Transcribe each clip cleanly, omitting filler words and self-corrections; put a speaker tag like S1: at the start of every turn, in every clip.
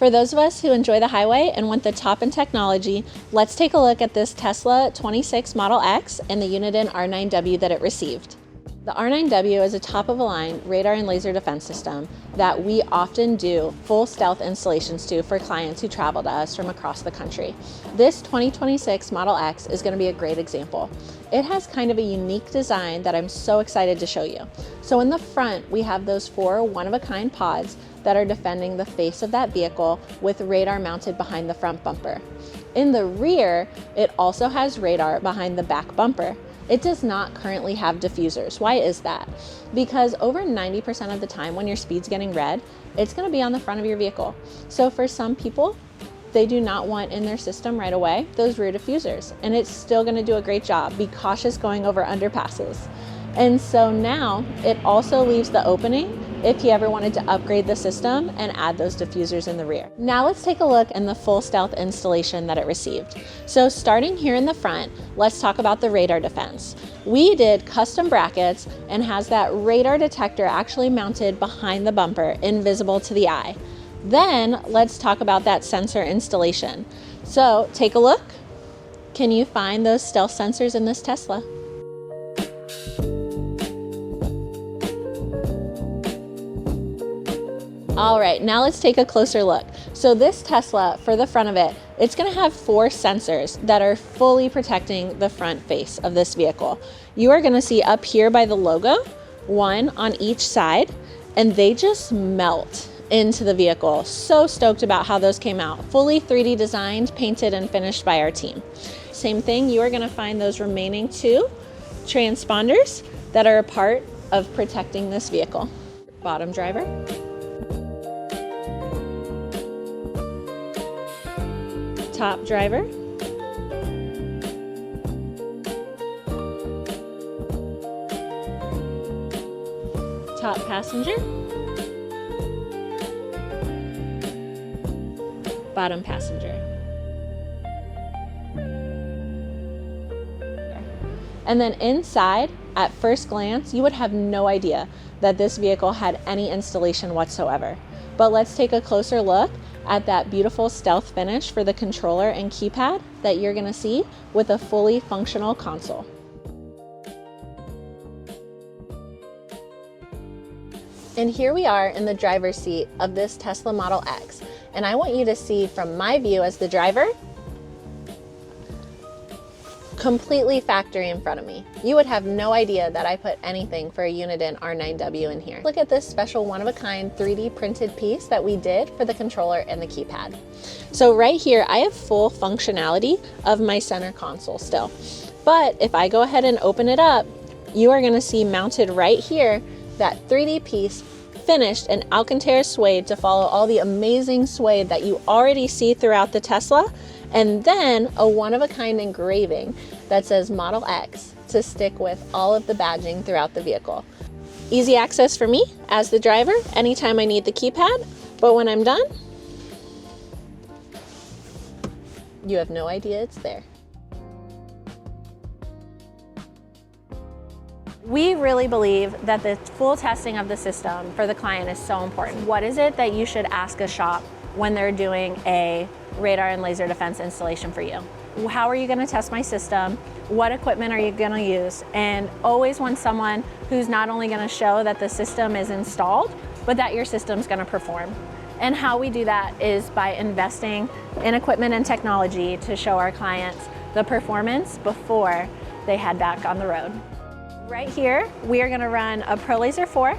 S1: For those of us who enjoy the highway and want the top in technology, let's take a look at this Tesla 26 Model X and the Uniden R9W that it received. The R9W is a top-of-the-line radar and laser defense system that we often do full stealth installations to for clients who travel to us from across the country. This 2026 Model X is going to be a great example. It has kind of a unique design that I'm so excited to show you. So in the front, we have those 4 one-of-a-kind pods that are defending the face of that vehicle with radar mounted behind the front bumper. In the rear, it also has radar behind the back bumper. It does not currently have diffusers. Why is that? Because over 90% of the time when your speed's getting read, it's going to be on the front of your vehicle. So for some people, they do not want in their system right away those rear diffusers, and it's still going to do a great job. Be cautious going over underpasses. And so now it also leaves the opening if you ever wanted to upgrade the system and add those diffusers in the rear. Now let's take a look in the full stealth installation that it received. So starting here in the front, let's talk about the radar defense. We did custom brackets and has that radar detector actually mounted behind the bumper, invisible to the eye. Then let's talk about that sensor installation. So take a look. Can you find those stealth sensors in this Tesla? All right, now let's take a closer look. So this Tesla, for the front of it, it's gonna have 4 sensors that are fully protecting the front face of this vehicle. You are gonna see up here by the logo, 1 on each side, and they just melt into the vehicle. So stoked about how those came out. Fully 3D designed, painted, and finished by our team. Same thing, you are gonna find those remaining 2 transponders that are a part of protecting this vehicle. Bottom driver. Top driver. Top passenger. Bottom passenger. And then inside, at first glance, you would have no idea that this vehicle had any installation whatsoever. But let's take a closer look at that beautiful stealth finish for the controller and keypad that you're gonna see with a fully functional console. And here we are in the driver's seat of this Tesla Model X. And I want you to see from my view as the driver, completely factory in front of me. You would have no idea that I put anything for a Uniden R9W in here. Look at this special one-of-a-kind 3D printed piece that we did for the controller and the keypad. So right here, I have full functionality of my center console still. But if I go ahead and open it up, you are gonna see mounted right here, that 3D piece finished in Alcantara suede to follow all the amazing suede that you already see throughout the Tesla, and then a one-of-a-kind engraving that says Model X to stick with all of the badging throughout the vehicle. Easy access for me as the driver anytime I need the keypad, but when I'm done, you have no idea it's there. We really believe that the full testing of the system for the client is so important. What is it that you should ask a shop when they're doing a radar and laser defense installation for you? How are you going to test my system? What equipment are you going to use? And always want someone who's not only going to show that the system is installed, but that your system's going to perform. And how we do that is by investing in equipment and technology to show our clients the performance before they head back on the road. Right here, we are going to run a Pro Laser 4,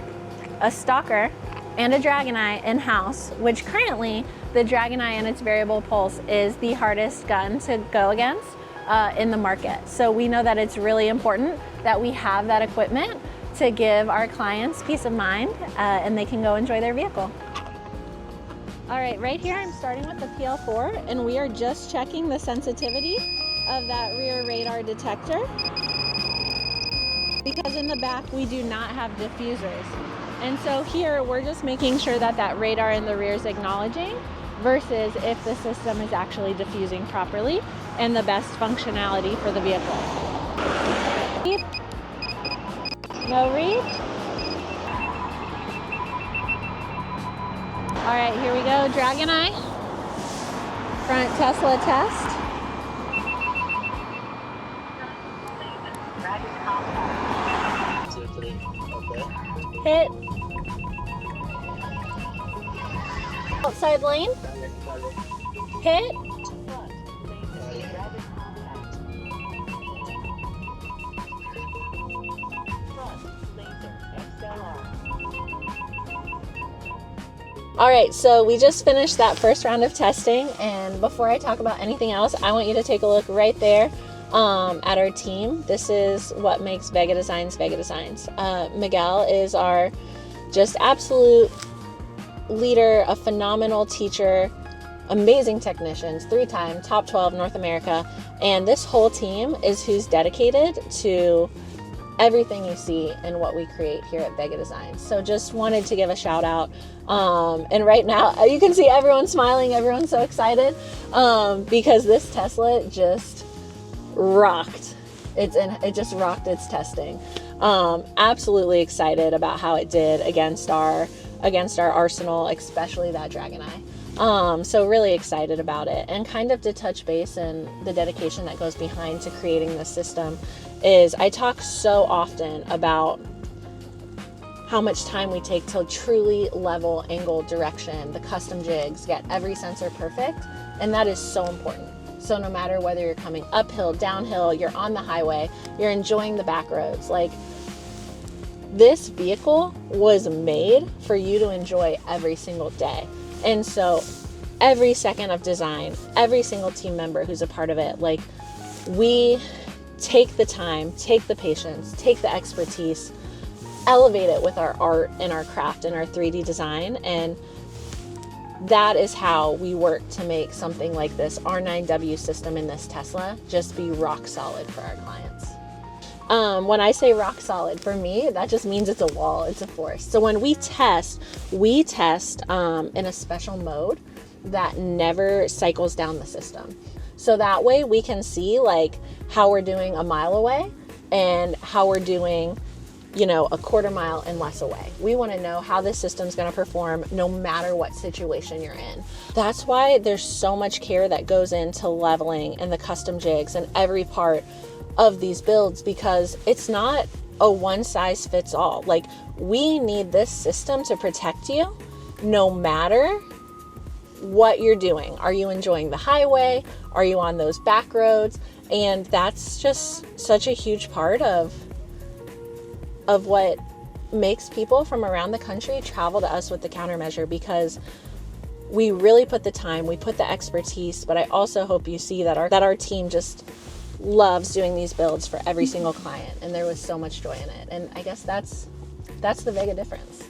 S1: a Stalker, and a Dragon Eye in-house, which currently the Dragon Eye and its variable pulse is the hardest gun to go against in the market. So we know that it's really important that we have that equipment to give our clients peace of mind and they can go enjoy their vehicle. All right here I'm starting with the PL4 and we are just checking the sensitivity of that rear radar detector, because in the back we do not have diffusers. And so here we're just making sure that that radar in the rear is acknowledging versus if the system is actually diffusing properly and the best functionality for the vehicle. Read. No read. All right, here we go, Dragon Eye. front Tesla test. Hit. Outside lane. Hit. All right, so we just finished that first round of testing, and before I talk about anything else, I want you to take a look right there at our team. This is what makes Vega Designs Vega Designs. Miguel is our just absolute leader, a phenomenal teacher, amazing technicians, 3-time top 12 North America, and this whole team is who's dedicated to everything you see and what we create here at Vega Designs. So just wanted to give a shout out. And right now you can see everyone smiling, everyone's so excited because this Tesla just rocked. It just rocked its testing. Absolutely excited about how it did against our arsenal, especially that Dragon Eye. So really excited about it. And kind of to touch base and the dedication that goes behind to creating this system is I talk so often about how much time we take to truly level, angle, direction, the custom jigs, get every sensor perfect, and that is so important. So no matter whether you're coming uphill, downhill, you're on the highway, you're enjoying the back roads, like this vehicle was made for you to enjoy every single day. And so every second of design, every single team member who's a part of it, like we take the time, take the patience, take the expertise, elevate it with our art and our craft and our 3D design. And that is how we work to make something like this R9W system in this Tesla just be rock solid for our clients. When I say rock solid, for me, that just means it's a wall, it's a force. So when we test in a special mode that never cycles down the system. So that way we can see like how we're doing a mile away and how we're doing, a quarter mile and less away. We want to know how this system's going to perform no matter what situation you're in. That's why there's so much care that goes into leveling and the custom jigs and every part of these builds, because it's not a one size fits all. Like we need this system to protect you no matter what you're doing. Are you enjoying the highway? Are you on those back roads? And that's just such a huge part of what makes people from around the country travel to us with the Countermeasure, because we really put the time, we put the expertise, but I also hope you see that our team just loves doing these builds for every single client, and there was so much joy in it. And I guess that's the Vega difference.